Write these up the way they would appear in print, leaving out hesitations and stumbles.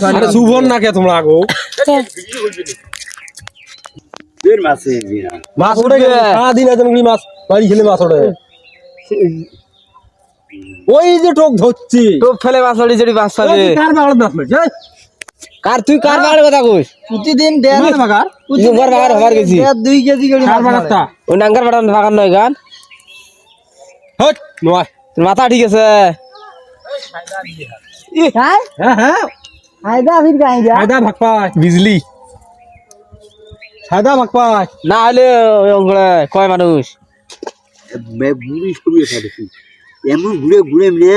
আরে সুবন না কে তোমরা আগো বের মাছে দিনা মাছ ওঠে সারা দিন একজন কি মাছ বাড়ি খেলে মাছ ওঠে ওই যে টোপ ধরছি টোপ ফেলে মাছ ওড়ি জড়ি মাছ পাবে কার বাগান মাছ মারছে কার তুই কার বাগানের কথা কইস প্রতিদিন দেড় বাগান তুই বড় বাগান হবার গেছি 2 কেজি করে কার বাগানটা ওই নাঙ্গার বাগান নয় গান হট নয় তোর মাথা ঠিক আছে হ্যাঁ হ্যাঁ হ্যাঁ ফায়দা फिर गाएंगे ফায়দা ভাগ পায় বিজলি ফায়দা ভাগ পায় না হলে ওগুলা কয় মানুষ বুড়ি শুরু হয়ে গেছে এমন ঘুরে ঘুরে মে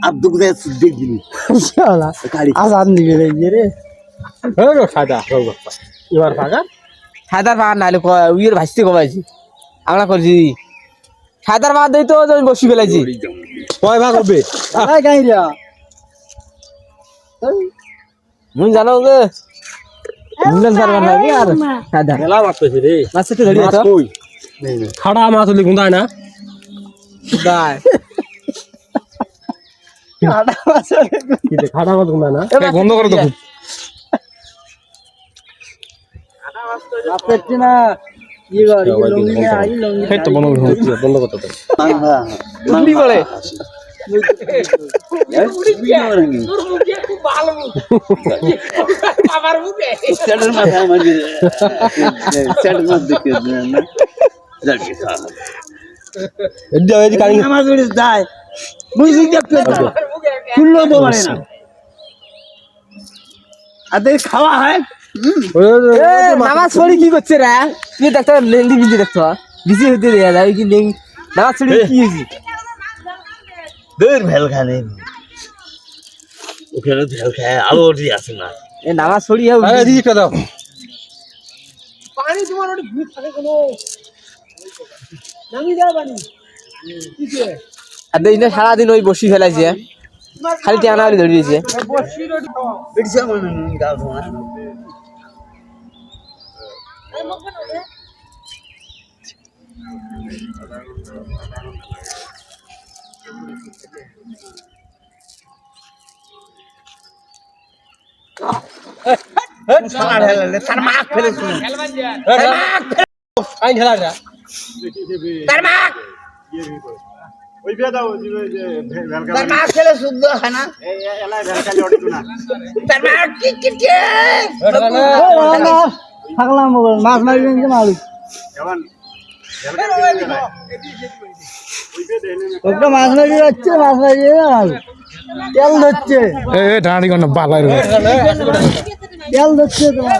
আব্দু গুদা দেখবি इंशाल्लाह কালি आजाद नहीं मिलेंगे रे হ্যাঁ ফায়দা ভাগ পায় এবার বাগান সাদার বাগান না হলে উইয়ের ভাসতে কমাইছি আমরা করছি সাদার বাগান দিই তো আমি বসি ফেলাইছি কয় ভাগ হবে भाई कहीं रे মুই জানো যে মুন্ডন সারবার লাগে আর সাদা মেলা মাছ পেয়েছে রে মাছ তো ধরি মাছ তো কই খাড়া মাছ হলে গুন্দায় না দাই খাড়া মাছ গুন্দায় না বন্ধ করে তো आपसे ना ये गाड़ी लंगी में आई लंगी এই তো বন্ধ করে বন্ধ করতে তো মুন্ডি বলে সেটার মাথা আমার সেটার মাছ দেখে না যাকে এই যে কারি আমার জড়ি যায় বুঝি দেখতে খুললো তো পারে না আদে খাওয়া হয় নামাজ পড়ি কি করছে রে তুই দেখতে লেন্দি বিজি দেখছ বিজি হতে দেয়া যায় কি লেং নামাজ পড়ি কি হইছে বের ভেল খানে ওখানে ভেল খায় আলো দিয়ে আসে না এ নামাজ পড়ি আরে দিদি কে দাও পানি তোমার ওটা ভূত থাকে কোনো নামি যাও পানি কিছে আর দেই না সারা দিন ওই বসি ফেলাইছে খালি টানা হলে ধরে দিয়েছে বসি রোটি খাও বেড়িছে আমার গাল ধোয়া তার মাখ ফেলে আইন খেলা যা তার মাখ তার মাখ ফেলে শুদ্ধ হয় না তার মাখ কি কি কি থাকলাম মাছ মারি নিয়ে মারি ওটা মাছ মারি যাচ্ছে মাছ মারি তেল ধরছে এই ঢাড়ি কোন বালাই রে তেল ধরছে তোমার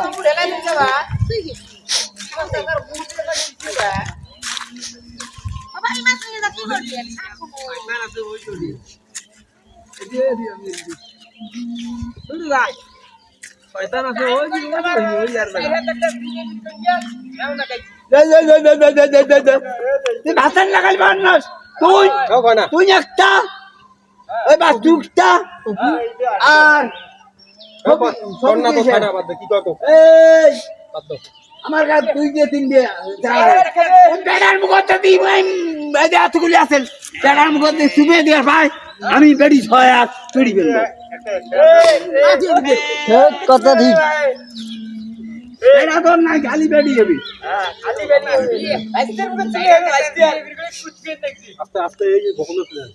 তুই ভাষণ লাগাল মানুষ তুই না তুই একটা ওই বাস্তুকটা আর সন্না তো খানা বাদ দে কি কয় তো এই বাদ দাও আমার কাছে দুই দিয়ে তিন দিয়ে বেড়ার মুখতে দিই এতগুলি আছেন বেড়ার মুখতে শুনে দিয়ে ভাই আমি বেড়ি ছয় আর চড়ি ফেলবো কথা ঠিক বেড়া তো না গালি বেড়ি যাবি আস্তে আস্তে এই যে বকল প্ল্যান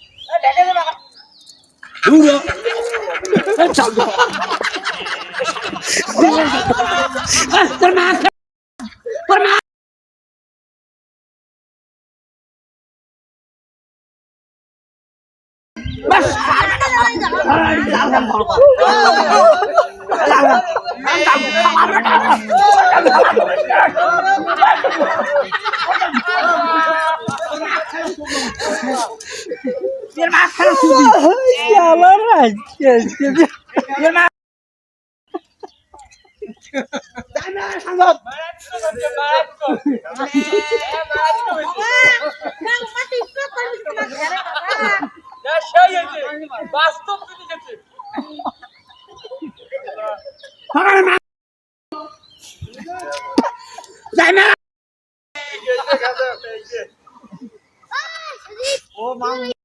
বাস্তব